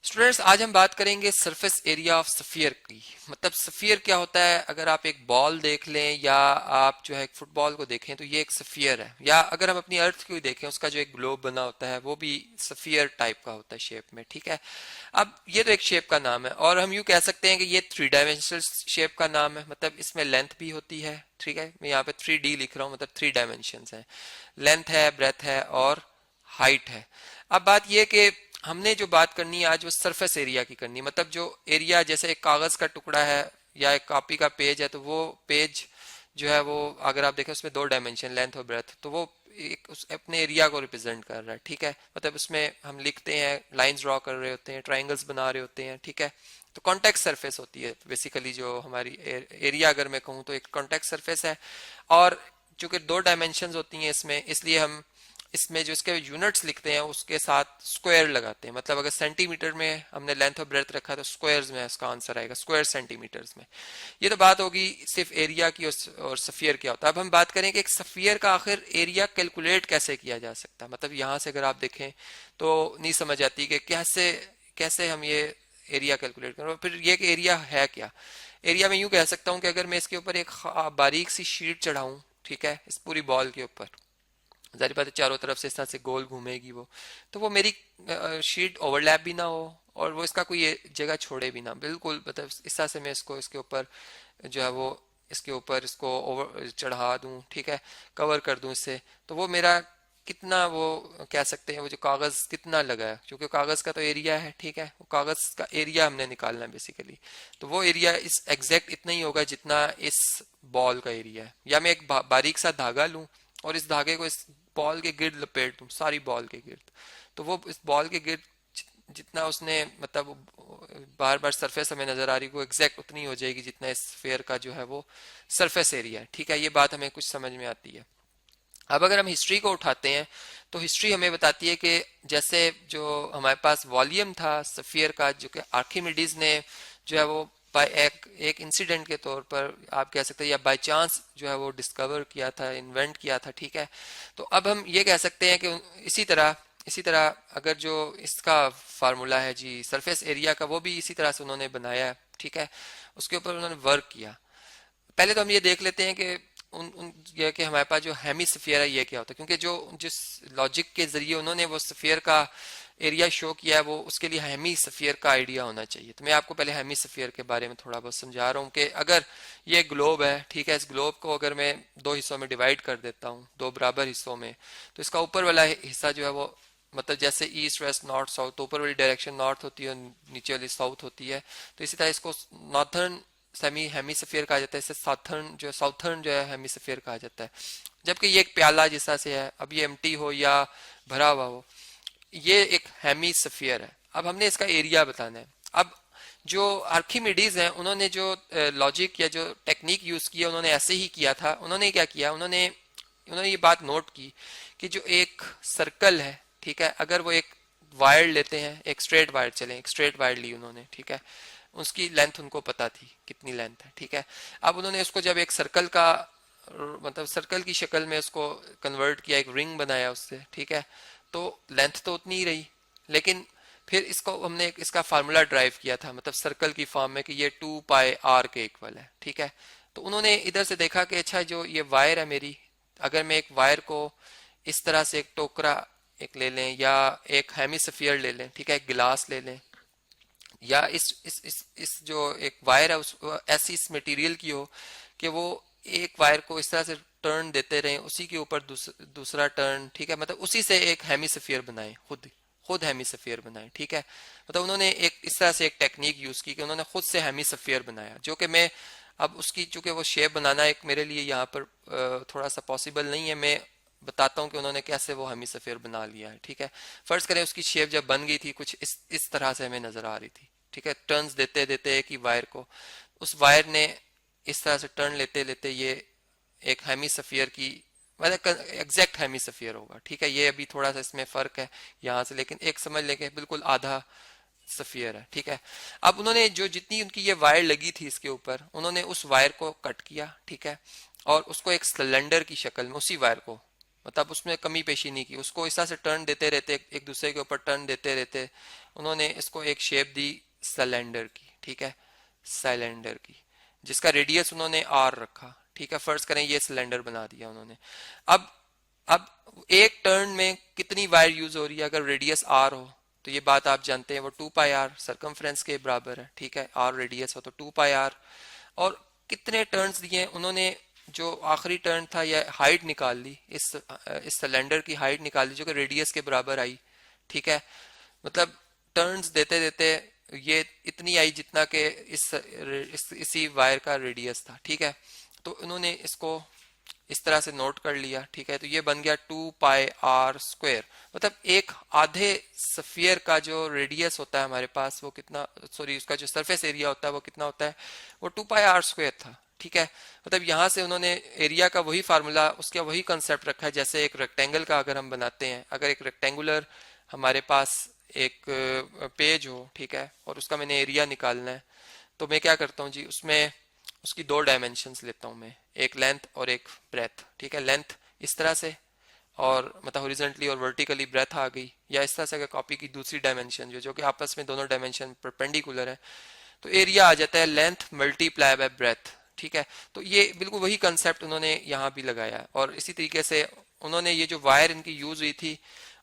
Students, आज हम बात करेंगे सरफेस एरिया ऑफ स्फीयर की। मतलब स्फीयर क्या होता है। अगर आप एक बॉल देख लें या आप जो है एक फुटबॉल को देखें तो ये एक स्फीयर है, या अगर हम अपनी अर्थ को ही देखें उसका जो एक ग्लोब बना होता है वो भी स्फीयर टाइप का होता है शेप में। ठीक है, अब ये तो एक शेप का नाम है, और हम यूँ कह सकते हैं कि ये थ्री डायमेंशनल शेप का नाम है। मतलब इसमें लेंथ भी होती है। ठीक है, मैं यहाँ पे 3D लिख रहा हूँ, मतलब थ्री डायमेंशंस है, लेंथ है, ब्रेथ है और हाइट है। अब बात यह कि हमने जो बात करनी है आज वो सरफेस एरिया की करनी है। मतलब जो एरिया, जैसे एक कागज का टुकड़ा है या एक कॉपी का पेज है, तो वो पेज जो है वो अगर आप देखें उसमें दो डायमेंशन, लेंथ और ब्रेथ, तो वो एक उस अपने एरिया को रिप्रेजेंट कर रहा है। ठीक है, मतलब उसमें हम लिखते हैं, लाइंस ड्रॉ कर रहे होते हैं, ट्राइंगल्स बना रहे होते हैं। ठीक है, तो कॉन्टेक्स्ट सरफेस होती है बेसिकली जो हमारी एरिया, अगर मैं कहूँ तो एक कॉन्टेक्स्ट सरफेस है। और चूंकि दो डायमेंशंस होती हैं इसमें, इसलिए हम इसमें जो इसके यूनिट्स लिखते हैं उसके साथ स्क्वायर लगाते हैं। मतलब अगर सेंटीमीटर में हमने लेंथ और ब्रेथ रखा तो स्क्वायर्स में इसका आंसर आएगा, स्क्वायर सेंटीमीटर्स में। ये तो बात होगी सिर्फ एरिया की और सफियर क्या होता है। अब हम बात करें कि एक सफियर का आखिर एरिया कैलकुलेट कैसे किया जा सकता है। मतलब यहाँ से अगर आप देखें तो नहीं समझ आती कि कैसे कैसे हम ये एरिया कैलकुलेट करें। और फिर ये कि एरिया है क्या। एरिया में यूं कह सकता हूँ कि अगर मैं इसके ऊपर एक बारीक सी शीट चढ़ाऊं, ठीक है, इस पूरी बॉल के ऊपर, जाहिर बात है चारों तरफ से इस तरह से गोल घूमेगी वो, तो वो मेरी शीट ओवरलैप भी ना हो और वो इसका कोई जगह छोड़े भी ना, बिल्कुल। मतलब इस तरह से मैं इसको इसके ऊपर जो है वो इसके ऊपर इसको ओवर चढ़ा दूं, ठीक है, कवर कर दूं इससे, तो वो मेरा कितना, वो कह सकते हैं वो जो कागज कितना लगा है, क्योंकि कागज का तो एरिया है। ठीक है, वो कागज का एरिया हमने निकालना है बेसिकली। तो वो एरिया इस एग्जैक्ट इतना ही होगा जितना इस बॉल का एरिया है। या मैं एक बारीक सा धागा लूं और इस धागे को इस बॉल के गिर्द लपेट दूं, सारी बॉल के गिर्द, तो वो इस बॉल के गिर्द जितना उसने, मतलब बार बार सरफेस हमें नजर आ रही, वो एग्जैक्ट उतनी हो जाएगी जितना इस स्फीयर का जो है वो सरफेस एरिया है। ठीक है, ये बात हमें कुछ समझ में आती है। अब अगर हम हिस्ट्री को उठाते हैं तो हिस्ट्री हमें बताती है कि जैसे जो हमारे पास वॉल्यूम था सफियर का, जो कि आर्किमिडीज ने जो है वो बाय एक इंसिडेंट के तौर पर आप कह सकते हैं, या बाय चांस जो है वो डिस्कवर किया था, इन्वेंट किया था। ठीक है, तो अब हम ये कह सकते हैं कि इसी तरह अगर जो इसका फार्मूला है जी सरफेस एरिया का, वो भी इसी तरह से उन्होंने बनाया है। ठीक है, उसके ऊपर उन्होंने वर्क किया। पहले तो हम ये देख लेते हैं कि उन ये कि हमारे पास जो हेमिस्फीयर है ये क्या होता है, क्योंकि जो जिस लॉजिक के जरिए उन्होंने वो स्फीयर का एरिया शो किया है वो, उसके लिए हेमिस्फीयर का आइडिया होना चाहिए। तो मैं आपको पहले हेमिस्फीयर के बारे में थोड़ा बहुत समझा रहा हूँ कि अगर ये ग्लोब है, ठीक है, इस ग्लोब को अगर मैं दो हिस्सों में डिवाइड कर देता हूँ, दो बराबर हिस्सों में, तो इसका ऊपर वाला हिस्सा जो है वो, मतलब जैसे ईस्ट वेस्ट नॉर्थ साउथ, तो ऊपर वाली डायरेक्शन नॉर्थ होती है, नीचे वाली साउथ होती है। तो इसी तरह इसको नॉर्थर्न सेमी हेमिस्फीयर कहा जाता है, इसे साउथर्न जो है हेमिस्फीयर कहा जाता है। जबकि ये एक प्याला जैसा से है, अब ये एम्प्टी हो या भरा हुआ हो, ये एक हेमिस्फीयर है। अब हमने इसका एरिया बताना है। अब जो आर्किमिडीज हैं उन्होंने जो लॉजिक या जो टेक्निक यूज किया, उन्होंने ऐसे ही किया था। उन्होंने क्या किया, उन्होंने उन्होंने ये बात नोट की कि जो एक सर्कल है, ठीक है, अगर वो एक वायर लेते हैं, एक स्ट्रेट वायर, चले एक स्ट्रेट वायर ली उन्होंने, ठीक है, उसकी लेंथ उनको पता थी कितनी लेंथ है। ठीक है, अब उन्होंने उसको जब एक सर्कल का, मतलब सर्कल की शक्ल में उसको कन्वर्ट किया, एक रिंग बनाया उससे, ठीक है, तो लेंथ तो उतनी ही रही, लेकिन फिर इसको हमने इसका फार्मूला ड्राइव किया था, मतलब सर्कल की फॉर्म में, कि ये 2πr के इक्वल है। ठीक है, तो उन्होंने इधर से देखा कि अच्छा जो ये वायर है मेरी, अगर मैं एक वायर को इस तरह से एक टोकरा एक ले लें, या एक हेमिस्फीयर ले लें, ठीक है, एक गिलास ले लें, या इस जो एक वायर है उस ऐसी इस मटेरियल की हो कि वो एक वायर को इस तरह से टर्न देते रहे, उसी के ऊपर दूसरा टर्न, ठीक है, मतलब उसी से एक हेमिस्फीयर बनाए, खुद खुद हेमिस्फीयर बनाए। ठीक है, मतलब उन्होंने एक इस तरह से एक टेक्निक यूज की कि उन्होंने खुद से हेमिस्फीयर बनाया, जो कि मैं अब उसकी चूंकि वो शेप बनाना एक मेरे लिए यहाँ पर थोड़ा सा पॉसिबल नहीं है, मैं बताता हूँ कि उन्होंने कैसे वो हेमिस्फीयर बना लिया है। ठीक है, फर्ज करें उसकी शेप जब बन गई थी कुछ इस तरह से हमें नजर आ रही थी। ठीक है, टर्न्स देते देते एक ही वायर को, उस वायर ने इस तरह से टर्न लेते लेते ये एक हेमिस्फीयर की, मतलब एग्जैक्ट हेमिस्फीयर होगा। ठीक है, ये अभी थोड़ा सा इसमें फर्क है यहाँ से, लेकिन एक समझ लेके बिल्कुल आधा सफियर है। ठीक है, अब उन्होंने जो जितनी उनकी ये वायर लगी थी इसके ऊपर, उन्होंने उस वायर को कट किया, ठीक है, और उसको एक सिलेंडर की शक्ल में उसी वायर को, मतलब उसमें कमी पेशी नहीं की, उसको इस तरह से टर्न देते रहते, एक दूसरे के ऊपर टर्न देते रहते, उन्होंने इसको एक शेप दी सिलेंडर की, ठीक है, सिलेंडर की, जिसका रेडियस उन्होंने आर रखा, ठीक है। फर्ज करें ये सिलेंडर बना दिया उन्होंने। अब एक टर्न में कितनी वायर यूज हो रही है, अगर रेडियस आर हो तो ये बात आप जानते हैं वो 2 पाई आर सरकमफ्रेंस के बराबर है, ठीक है। आर रेडियस हो तो 2 पाई आर। और कितने टर्न्स दिए उन्होंने, जो आखिरी टर्न था ये हाइट निकाल ली, इस सिलेंडर की हाइट निकाल ली जो कि रेडियस के बराबर आई, ठीक है। मतलब टर्न्स देते देते ये इतनी आई जितना कि इसी वायर का रेडियस था, ठीक है। तो उन्होंने इसको इस तरह से नोट कर लिया, ठीक है। तो ये बन गया 2 पाई आर स्क्वायर। मतलब एक आधे सफियर का जो रेडियस होता है हमारे पास वो कितना, सॉरी उसका जो सरफेस एरिया होता है वो कितना होता है, वो 2 पाई आर स्क्वायर था, ठीक है। मतलब यहाँ से उन्होंने एरिया का वही फार्मूला, उसका वही कंसेप्ट रखा है जैसे एक रेक्टेंगल का अगर हम बनाते हैं। अगर एक रेक्टेंगुलर हमारे पास एक पेज हो, ठीक है, और उसका मैंने एरिया निकालना है, तो मैं क्या करता हूँ जी, उसमें उसकी 2 डायमेंशंस लेता हूँ मैं, एक लेंथ और एक ब्रेथ, ठीक है। लेंथ इस तरह से, और मतलब हॉरिजॉन्टली और वर्टिकली ब्रेथ आ गई, या इस तरह से अगर कॉपी की दूसरी डायमेंशन जो कि आपस में दोनों डायमेंशन परपेंडिकुलर है, तो एरिया आ जाता है लेंथ मल्टीप्लाई बाय ब्रेथ, ठीक है। तो ये बिल्कुल वही कंसेप्ट उन्होंने यहाँ भी लगाया। और इसी तरीके से उन्होंने ये जो वायर इनकी यूज हुई थी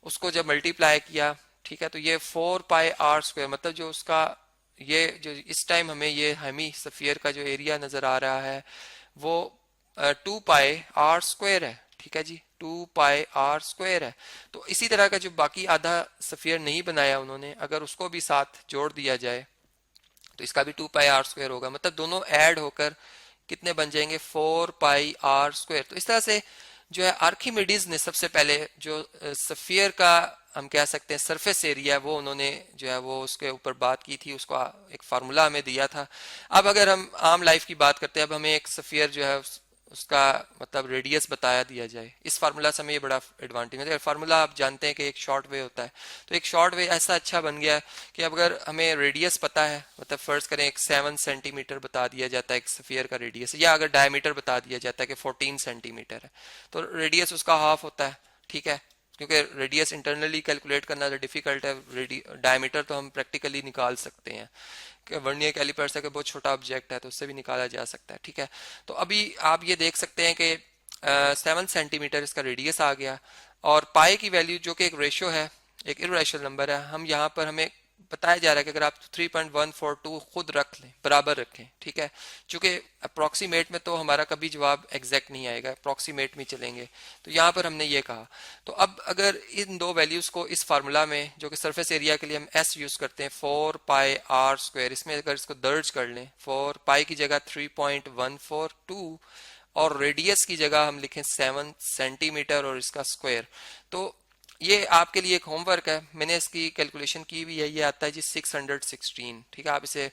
उसको जब मल्टीप्लाई किया, ठीक है, तो ये 4 पाई आर स्क्वायर, मतलब जो उसका ये जो इस टाइम हमें ये हेमी सफियर का जो एरिया नजर आ रहा है वो 2 पाई आर स्क्वायर है, ठीक है जी, 2 पाई आर स्क्वायर है। तो इसी तरह का जो बाकी आधा सफियर नहीं बनाया उन्होंने, अगर उसको भी साथ जोड़ दिया जाए तो इसका भी 2 पाई आर स्क्वायर होगा। मतलब दोनों ऐड होकर कितने बन जाएंगे, 4 पाई आर स्क्वायर। तो इस तरह से जो है आर्किमिडीज ने सबसे पहले जो सफियर का हम कह सकते हैं सरफेस एरिया, वो उन्होंने जो है वो उसके ऊपर बात की थी, उसको एक फार्मूला हमें दिया था। अब अगर हम आम लाइफ की बात करते हैं, अब हमें एक सफियर जो है उसका मतलब रेडियस बताया दिया जाए, इस फार्मूला से हमें ये बड़ा एडवांटेज है। फार्मूला आप जानते हैं कि एक शॉर्ट वे होता है, तो एक शॉर्ट वे ऐसा अच्छा बन गया कि अब अगर हमें रेडियस पता है, मतलब फर्ज करें एक 7 सेंटीमीटर बता दिया जाता है एक सफियर का रेडियस, या अगर डायमीटर बता दिया जाता है कि 14 सेंटीमीटर है, तो रेडियस उसका हाफ होता है, ठीक है। क्योंकि रेडियस इंटरनली कैलकुलेट करना डिफिकल्ट है, डायमीटर तो हम प्रैक्टिकली निकाल सकते हैं, वर्नियर कैलिपर्स है कि बहुत छोटा ऑब्जेक्ट है तो उससे भी निकाला जा सकता है, ठीक है। तो अभी आप ये देख सकते हैं कि 7 सेंटीमीटर इसका रेडियस आ गया, और पाई की वैल्यू जो कि एक रेशियो है, एक इरेशनल नंबर है, हम यहाँ पर हमें बताया जा रहा है कि अगर आप 3.142 खुद रख लें, बराबर रखें, ठीक है। चूंकि अप्रोक्सीमेट में तो हमारा कभी जवाब एग्जैक्ट नहीं आएगा, अप्रोक्सीमेट में चलेंगे, तो यहाँ पर हमने ये कहा। तो अब अगर इन दो वैल्यूज को इस फार्मूला में जो कि सरफेस एरिया के लिए हम एस यूज करते हैं 4 पाई आर स्क्वायर, इसमें अगर इसको दर्ज कर लें, 4 पाई की जगह 3.142 और रेडियस की जगह हम लिखें 7 सेंटीमीटर और इसका स्क्वायर, तो ये आपके लिए एक होमवर्क है, मैंने इसकी कैलकुलेशन की भी है, ये आता है जी 616, ठीक है। आप इसे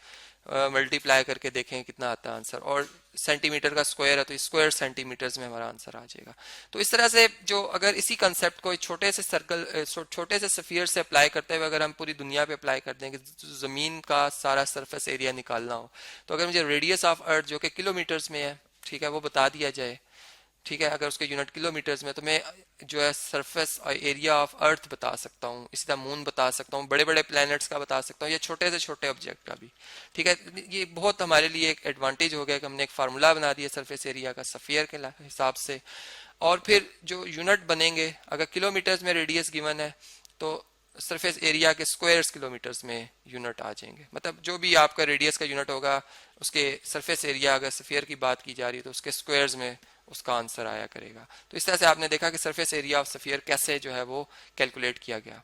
मल्टीप्लाई करके देखें कितना आता है आंसर, और सेंटीमीटर का स्क्वायर है तो स्क्वायर सेंटीमीटर्स में हमारा आंसर आ जाएगा। तो इस तरह से जो अगर इसी कंसेप्ट को छोटे से सर्कल, छोटे से सफियर से अप्लाई करते हुए अगर हम पूरी दुनिया पे अप्लाई कर देंगे, जमीन का सारा सरफेस एरिया निकालना हो, तो अगर मुझे रेडियस ऑफ अर्थ जो कि किलोमीटर्स में है, ठीक है, वो बता दिया जाए, ठीक है, अगर उसके यूनिट किलोमीटर्स में, तो मैं जो है सरफेस एरिया ऑफ अर्थ बता सकता हूँ, इसी तरह मून बता सकता हूँ, बड़े बड़े प्लैनेट्स का बता सकता हूँ, या छोटे से छोटे ऑब्जेक्ट का भी, ठीक है। ये बहुत हमारे लिए एक एडवांटेज हो गया कि हमने एक फार्मूला बना दिया सरफेस एरिया का सफियर के हिसाब से। और फिर जो यूनिट बनेंगे, अगर किलोमीटर्स में रेडियस गिवन है तो सरफेस एरिया के स्क्वायर्स किलोमीटर्स में यूनिट आ जाएंगे। मतलब जो भी आपका रेडियस का यूनिट होगा, उसके सरफेस एरिया अगर सफियर की बात की जा रही है तो उसके स्क्वायर्स में उसका आंसर आया करेगा। तो इस तरह से आपने देखा कि सरफेस एरिया ऑफ सफियर कैसे जो है वो कैलकुलेट किया गया।